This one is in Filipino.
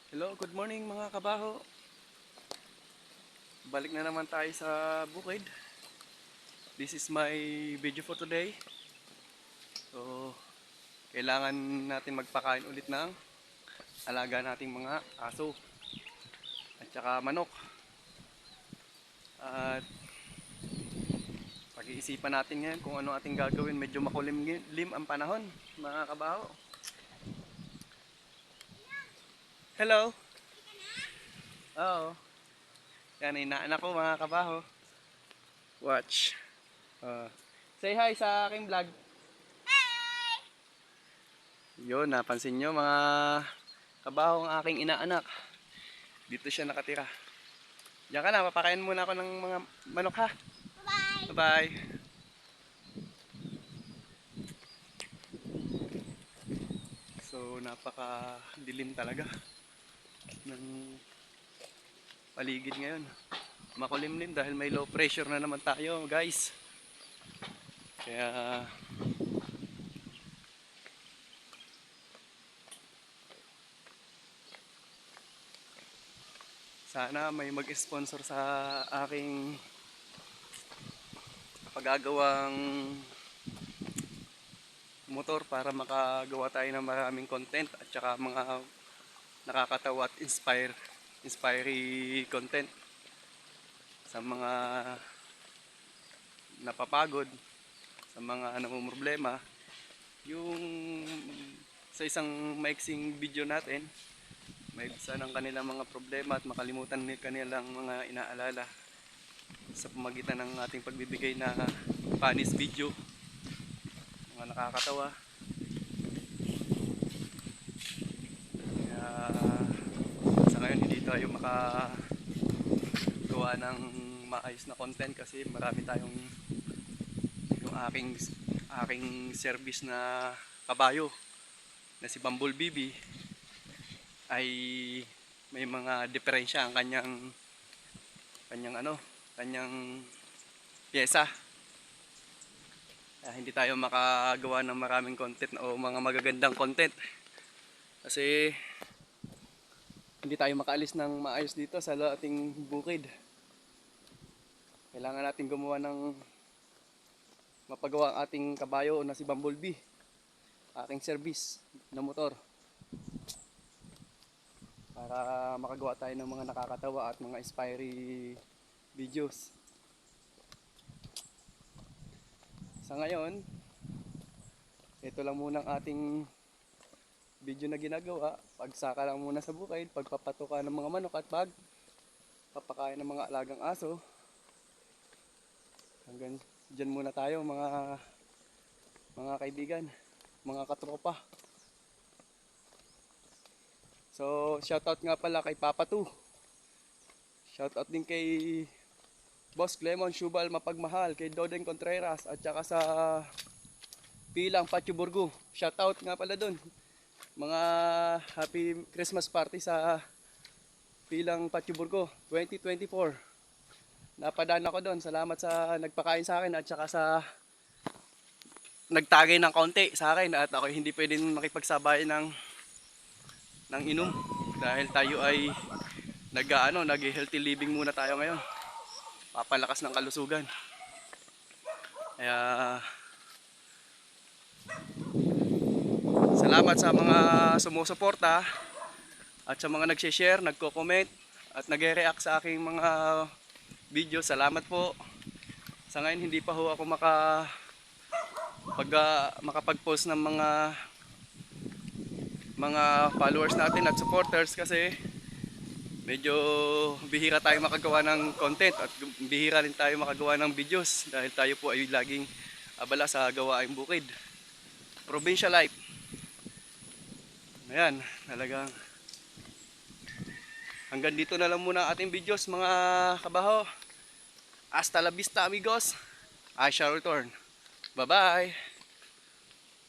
Hello, good morning mga kabaho. Balik na naman tayo sa bukid. This is my video for today. So, kailangan natin magpakain ulit ng alaga nating mga aso at saka manok. At pag-iisipan natin ngayon kung ano ating gagawin. Medyo makulimlim ang panahon mga kabaho. Hello. Oo. Yan, inaanak ko mga kabaho. Watch. Say hi sa aking vlog. Yun, napansin nyo mga kabaho ang aking inaanak. Dito siya nakatira. Diyan ka na, papakain muna ako ng mga manok ha. Bye bye. Bye. So napaka-dilim talaga ng paligid ngayon. Makulimlim dahil may low pressure na naman tayo guys. Kaya sana may mag-sponsor sa aking pagagawang motor para makagawa tayo ng maraming content at saka mga nakakatawa at inspiring content sa mga napapagod, sa mga namumroblema. Yung sa isang maiksing video natin, maibsan ang kanilang mga problema at makalimutan nila kanilang mga inaalala sa pamagitan ng ating pagbibigay na panis video, mga nakakatawa. Kaya sa ngayon hindi tayo makagawa ng maayos na content kasi marami tayong yung aking service na kabayo na si Bumblebee ay may mga diferensya ang kanyang pyesa. Hindi tayo makagawa ng maraming content o mga magagandang content kasi hindi tayo makaalis ng maayos dito sa ating bukid. Kailangan natin gumawa ng mapagawa ang ating kabayo na si Bumblebee, aking service na motor, para makagawa tayo ng mga nakakatawa at mga inspiring videos. Sa ngayon, ito lang muna ang ating video na ginagawa. Pagsaka lang muna sa bukid, pagpapatuka ng mga manok at papakain ng mga alagang aso. Hanggang dyan muna tayo mga kaibigan, mga katropa. So shoutout nga pala kay Papa 2. Shoutout din kay Boss Clemon Shubal Mapagmahal, kay Dodeng Contreras at saka sa Pilang Patchuburgo. Shoutout nga pala dun. Mga happy Christmas party sa Pilang Patchuburgo 2024. Napadaan ako doon. Salamat sa nagpakain sa akin at saka sa nagtagay ng konti sa akin, at ako hindi pwedeng makipagsabay ng inom dahil tayo ay nag-healthy living muna tayo ngayon. Papalakas ng kalusugan. Kaya salamat sa mga sumusuporta at sa mga nagse-share, nagko-comment at nagre-react sa aking mga video. Salamat po. Sa ngayon hindi pa ho ako makapag-post ng mga followers natin at supporters kasi medyo bihira tayo makagawa ng content at bihira rin tayo makagawa ng videos dahil tayo po ay laging abala sa gawaing bukid. Provincial life. Ayan, talagang hanggang dito na lang muna ating videos mga kabaho. Hasta la vista amigos. I shall return. Bye bye.